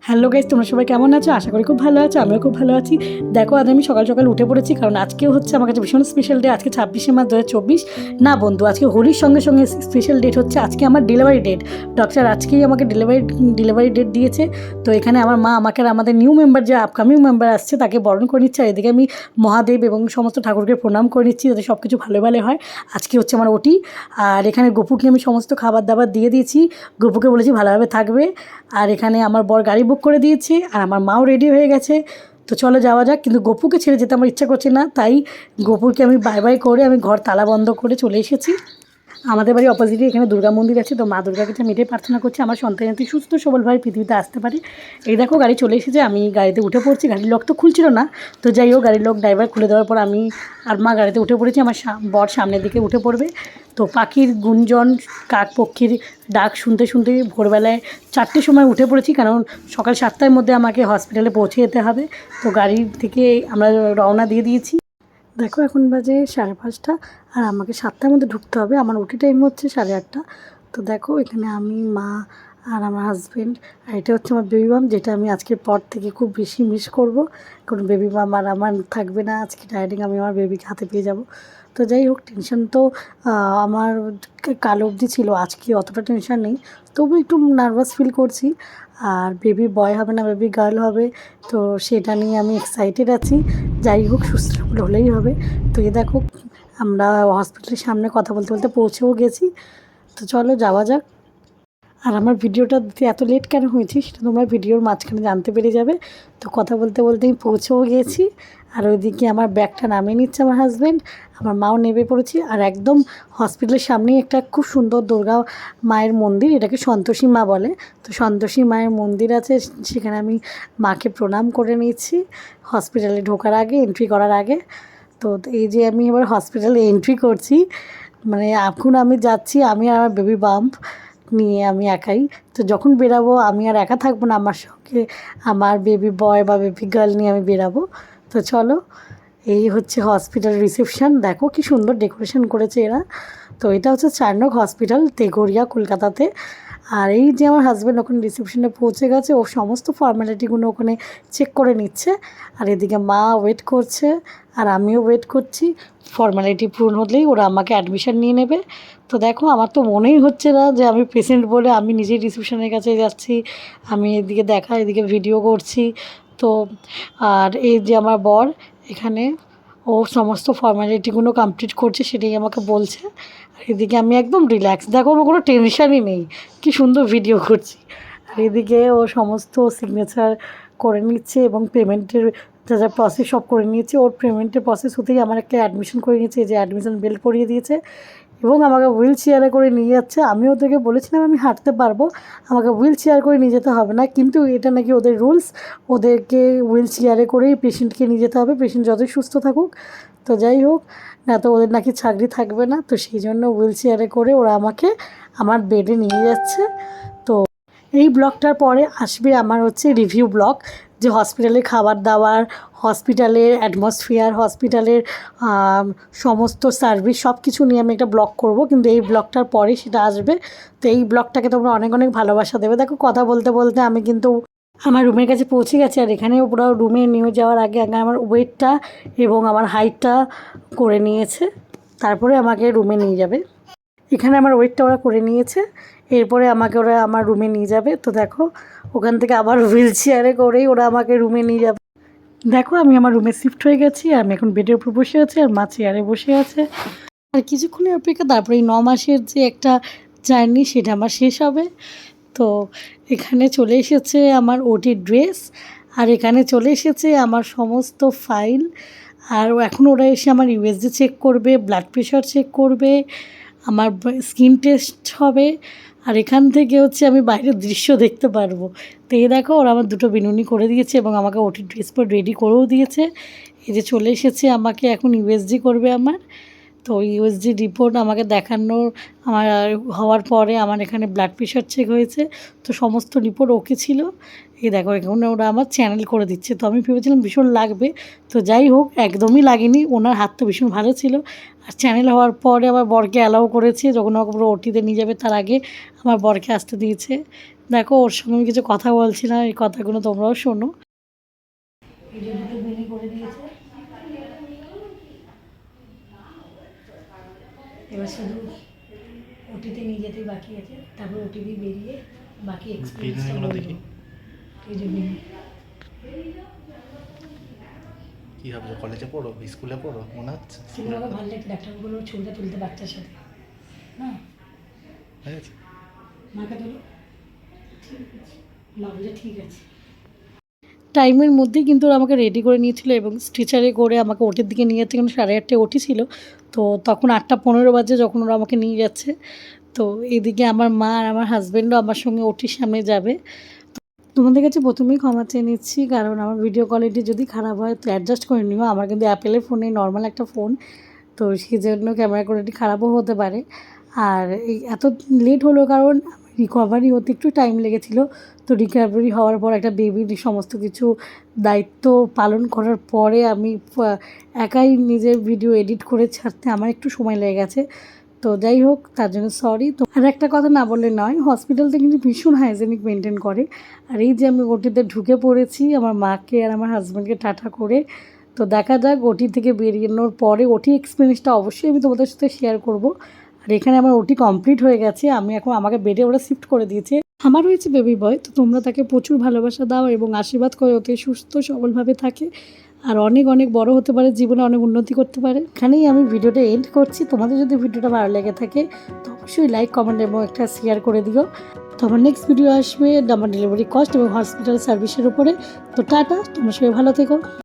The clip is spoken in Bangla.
হ্যালো গাইস, তোমরা সবাই কেমন আছো? আশা করি খুব ভালো আছো। আমিও খুব ভালো আছি। দেখো, আজ আমি সকাল সকাল উঠে পড়েছি, কারণ আজকেও হচ্ছে আমার কাছে ভীষণ স্পেশাল ডে। আজকে 26শে মার্চ 2024। না বন্ধু, আজকে হোলির সঙ্গে সঙ্গে স্পেশাল ডেট হচ্ছে আজকে আমার ডেলিভারি ডেট। ডক্টর আজকেই আমাকে ডেলিভারি ডেট দিয়েছে। তো এখানে আমার মা আমাকে আর আমাদের নিউ মেম্বার, যে আপকামিং মেম্বার আসছে, তাকে বরণ করে নিচ্ছে। আর এদিকে আমি মহাদেব এবং সমস্ত ঠাকুরকে প্রণাম করে নিচ্ছি, যাতে সব কিছু ভালো ভালো হয়। আজকে হচ্ছে আমার ওটি। আর এখানে গপুকে আমি সমস্ত খাবার দাবার দিয়ে দিয়েছি। গপুকে বলেছি ভালোভাবে থাকবে। আর এখানে আমার বর গাড়ি বুক করে দিয়েছে, আর আমার মাও রেডি হয়ে গেছে। তো চলো যাওয়া যাক। কিন্তু গপুকে ছেড়ে যেতে আমার ইচ্ছা করছে না, তাই গপুকে আমি বাই বাই করে আমি ঘর তালা বন্ধ করে চলে এসেছি। আমাদের বাড়ির অপোজিটে এখানে দুর্গা মন্দির আছে, তো মা দুর্গার কাছে আমি এটাই প্রার্থনা করছি আমার সন্তান যাতে সুস্থ সবলভাবে পৃথিবীতে আসতে পারে। এই দেখো গাড়ি চলে এসেছে, আমি গাড়িতে উঠে পড়ছি। গাড়ির লক তো খুলছিল না, তো যাই হোক গাড়ির লক ড্রাইভার খুলে দেওয়ার পর আমি আর মা গাড়িতে উঠে পড়েছি। আমার বর সামনের দিকে উঠে পড়বে। তো পাখির গুঞ্জন, কাক পক্ষীর ডাক শুনতে শুনতে ভোরবেলায় 4টের সময় উঠে পড়েছি, কারণ সকাল 7টার মধ্যে আমাকে হসপিটালে পৌঁছে যেতে হবে। তো গাড়ি থেকে আমরা রওনা দিয়ে দিয়েছি। দেখো এখন বাজে 5:30, আর আমাকে 7টার মধ্যে ঢুকতে হবে। আমার ওটি টাইম হচ্ছে 8:30। তো দেখো এখানে আমি, মা আর আমার হাজব্যান্ড, আর এটা হচ্ছে আমার বেবি মাম, যেটা আমি আজকের পর থেকে খুব বেশি মিস করব। কারণ বেবি মাম আর আমার থাকবে না আজকে, ডাইরেক্ট আমি আমার বেবিকে হাতে পেয়ে যাব। তো যাই হোক, টেনশন তো আমার কাল অবধি ছিল, আজকে অতটা টেনশন নেই, তবু একটু নার্ভাস ফিল করছি। আর বেবি বয় হবে না বেবি গার্ল হবে, তো সেটা নিয়ে আমি এক্সাইটেড আছি। যাই হোক, সুস্থ হলেই হবে। তো এই দেখো আমরা হসপিটালের সামনে কথা বলতে বলতে পৌঁছেও গেছি। তো চলো যাওয়া যাক। আর আমার ভিডিওটা দিতে এত লেট কেন হয়েছে সেটা তোমরা ভিডিওর মাঝখানে জানতে পেরে যাবে। তো কথা বলতে বলতে আমি পৌঁছেও গিয়েছি। আর ওইদিকে আমার ব্যাগটা নামিয়ে নিচ্ছে আমার হাজব্যান্ড, আমার মাও নেমে পড়েছি। আর একদম হসপিটালের সামনেই একটা খুব সুন্দর দুর্গা মায়ের মন্দির, এটাকে সন্তোষী মা বলে। তো সন্তোষী মায়ের মন্দির আছে, সেখানে আমি মাকে প্রণাম করে নিচ্ছি হসপিটালে ঢোকার আগে, এন্ট্রি করার আগে। তো এই যে আমি এবার হসপিটালে এন্ট্রি করছি, মানে এখন আমি যাচ্ছি, আমি আর আমার বেবি বাম্প নিয়ে আমি একাই। তো যখন বেরাবো আমি আর একা থাকবো না, আমার সঙ্গে আমার বেবি বয় বা বেবি গার্ল নিয়ে আমি বেরাবো। তো চলো, এই হচ্ছে হসপিটাল রিসেপশান। দেখো কি সুন্দর ডেকোরেশন করেছে এরা। তো এটা হচ্ছে 4 নং হসপিটাল, তেঘরিয়া, কলকাতাতে। আর এই যে আমার হাজব্যান্ড ওখানে রিসেপশনে পৌঁছে গেছে, ও সমস্ত ফর্ম্যালিটিগুলো ওখানে চেক করে নিচ্ছে। আর এদিকে মা ওয়েট করছে, আর আমিও ওয়েট করছি। ফর্ম্যালিটি পূরণ হলেই ওরা আমাকে অ্যাডমিশন নিয়ে নেবে। তো দেখো আমার তো মনেই হচ্ছে না যে আমি পেশেন্ট বলে আমি নিজেই রিসেপশনের কাছে যাচ্ছি। আমি এদিকে এদিকে ভিডিও করছি। তো আর এই যে আমার বর এখানে, ও সমস্ত ফর্ম্যালিটিগুলো কমপ্লিট করছে, সেটাই আমাকে বলছে। আর এদিকে আমি একদম রিল্যাক্স, দেখো আমার কোনো টেনশানই নেই, কি সুন্দর ভিডিও করছি। আর এদিকে ও সমস্ত সিগনেচার করে নিচ্ছে এবং পেমেন্টের যা যা প্রসেস সব করে নিয়েছে। ওর পেমেন্টের প্রসেস হতেই আমার একটা অ্যাডমিশন করে নিয়েছে, যে অ্যাডমিশন বেল পরিয়ে দিয়েছে এবং আমাকে হুইল চেয়ারে করে নিয়ে যাচ্ছে। আমি ওদেরকে বলেছিলাম আমি হাঁটতে পারবো, আমাকে হুইল চেয়ার করে নিয়ে যেতে হবে না, কিন্তু এটা নাকি ওদের রুলস, ওদেরকে হুইল চেয়ারে করেই পেশেন্টকে নিয়ে যেতে হবে, পেশেন্ট যতই সুস্থ থাকুক। তো যাই হোক, না তো ওদের নাকি চাকরি থাকবে না, তো সেই জন্য হুইল চেয়ারে করে ওরা আমাকে আমার বেডে নিয়ে যাচ্ছে। তো এই ব্লগটার পরে আসবে আমার হচ্ছে রিভিউ ব্লগ, যে হসপিটালের খাবার দাবার, হসপিটালের অ্যাটমসফিয়ার, হসপিটালের সমস্ত সার্ভিস সব কিছু নিয়ে আমি একটা ব্লগ করব, কিন্তু এই ব্লগটার পরে সেটা আসবে। তো এই ব্লগটাকে তোমরা অনেক অনেক ভালোবাসা দেবে। দেখো কথা বলতে বলতে আমি কিন্তু আমার রুমের কাছে পৌঁছে গেছি। আর এখানেও পুরো রুমে নিয়ে যাওয়ার আগে আগে আমার ওয়েটটা এবং আমার হাইটটা করে নিয়েছে, তারপরে আমাকে রুমে নিয়ে যাবে। এখানে আমার ওয়েটটা ওরা করে নিয়েছে, এরপরে আমাকে ওরা আমার রুমে নিয়ে যাবে। তো দেখো ওখান থেকে আবার হুইল চেয়ারে করেই ওরা আমাকে রুমে নিয়ে যাবে। দেখো আমি আমার রুমে শিফট হয়ে গেছি, আমি এখন বেডের উপর বসে আছি, আর মা চেয়ারে বসে আছে। আর কিছুক্ষণের অপেক্ষা, তারপরে এই 9 মাসের যে একটা জার্নি সেটা আমার শেষ হবে। তো এখানে চলে এসেছে আমার ওটি ড্রেস, আর এখানে চলে এসেছে আমার সমস্ত ফাইল। আর এখন ওরা এসে আমার ইউএসজি চেক করবে, ব্লাড প্রেশার চেক করবে, আমার স্কিন টেস্ট হবে। আর এখান থেকে হচ্ছে আমি বাইরের দৃশ্য দেখতে পারবো। তো এই দেখো ওরা আমার দুটো বিনুনি করে দিয়েছে এবং আমাকে ওটি ড্রেস পর রেডি করেও দিয়েছে। এই যে চলে এসেছে, আমাকে এখন ইউএসজি করবে আমার। তো ইউএসজি রিপোর্ট আমাকে দেখানোর আমার হওয়ার পরে আমার এখানে ব্লাড প্রেশার চেক হয়েছে, তো সমস্ত রিপোর্ট ওকে ছিল। এই দেখো এখন ওরা আমার চ্যানেল করে দিচ্ছে, তো আমি ভেবেছিলাম ভীষণ লাগবে, তো যাই হোক একদমই লাগেনি, ওনার হাত তো ভীষণ ভালো ছিল। আর চ্যানেল হওয়ার পরে আমার বরকে অ্যালাউ করেছে, যখন আমাকে পুরো ওটিতে নিয়ে যাবে তার আগে আমার বরকে আসতে দিয়েছে। দেখো ওর সঙ্গে আমি কিছু কথা বলছিলাম, এই কথাগুলো তোমরাও শোনো। এই যে দুটো বেনি করে দিয়েছে, এবার শুধু ওটিতে নিয়ে যেতেই বাকি আছে, তারপর ওটি দিয়ে বেরিয়ে বাকি এক্সপিরিয়েন্সটা বলবো। এই যে বেনি কি ভাবছো, কলেজে পড়ো, স্কুলে পড়ো মনে হচ্ছে? কিন্তু আমাকে ভালো লাগছে ডাক্তারগুলো ছবিটা তুলতে বাচ্চার সাথে না। হয়ে গেছে। মাকে তোলো, ঠিক আছে, মা বলে ঠিক আছে। টাইমের মধ্যেই কিন্তু ওরা আমাকে রেডি করে নিয়েছিল এবং স্ট্রেচারে করে আমাকে ওটির দিকে নিয়ে যাচ্ছে, কারণ 8:30টায় ওটি ছিল। তো তখন 8:15 বাজে যখন ওরা আমাকে নিয়ে যাচ্ছে। তো এদিকে আমার মা আর আমার হাজব্যান্ডও আমার সঙ্গে ওটির সামনে যাবে। তোমাদের কাছে প্রথমেই ক্ষমা চেয়ে নিচ্ছি, কারণ আমার ভিডিও কোয়ালিটি যদি খারাপ হয় তো অ্যাডজাস্ট করে নিও। আমার কিন্তু অ্যাপেলের ফোনে নর্মাল একটা ফোন, তো সেই জন্য ক্যামেরা কোয়ালিটি খারাপও হতে পারে। আর এই এত লেট হলো কারণ রিকভারি হতে একটু টাইম লেগেছিলো। তো রিকভারি হওয়ার পর একটা বেবির সমস্ত কিছু দায়িত্ব পালন করার পরে আমি একাই নিজের ভিডিও এডিট করে ছাড়তে আমার একটু সময় লেগে গেছে। তো যাই হোক, তার জন্য সরি। তো আর একটা কথা না বললে নয়, হসপিটালটা কিন্তু ভীষণ হাইজেনিক মেনটেন করে। আর এই যে আমি ওটিতে ঢুকে পড়েছি আমার মাকে আর আমার হাজব্যান্ডকে টাটা করে। তো দেখা যাক ওটি থেকে বেরিয়ে পরে ওটি এক্সপিরিয়েন্সটা অবশ্যই আমি তোমাদের সাথে শেয়ার করব। আর এখানে আমার ওটি কমপ্লিট হয়ে গেছে, আমি এখন আমাকে বেডে ওরা শিফট করে দিয়েছে। আমার হয়েছে বেবি বয়, তো তোমরা তাকে প্রচুর ভালোবাসা দাও এবং আশীর্বাদ করে ওতে সুস্থ সবলভাবে থাকে আর অনেক অনেক বড় হতে পারে, জীবনে অনেক উন্নতি করতে পারে। এখানেই আমি ভিডিওটা এন্ড করছি। তোমাদের যদি ভিডিওটা ভালো লেগে থাকে তো অবশ্যই লাইক, কমেন্ট এবং একটা শেয়ার করে দিও। তো আমার নেক্সট ভিডিও আসবে আমার ডেলিভারি কস্ট এবং হসপিটাল সার্ভিসের উপরে। তো টাটা, তোমরা সবাই ভালো থেকো।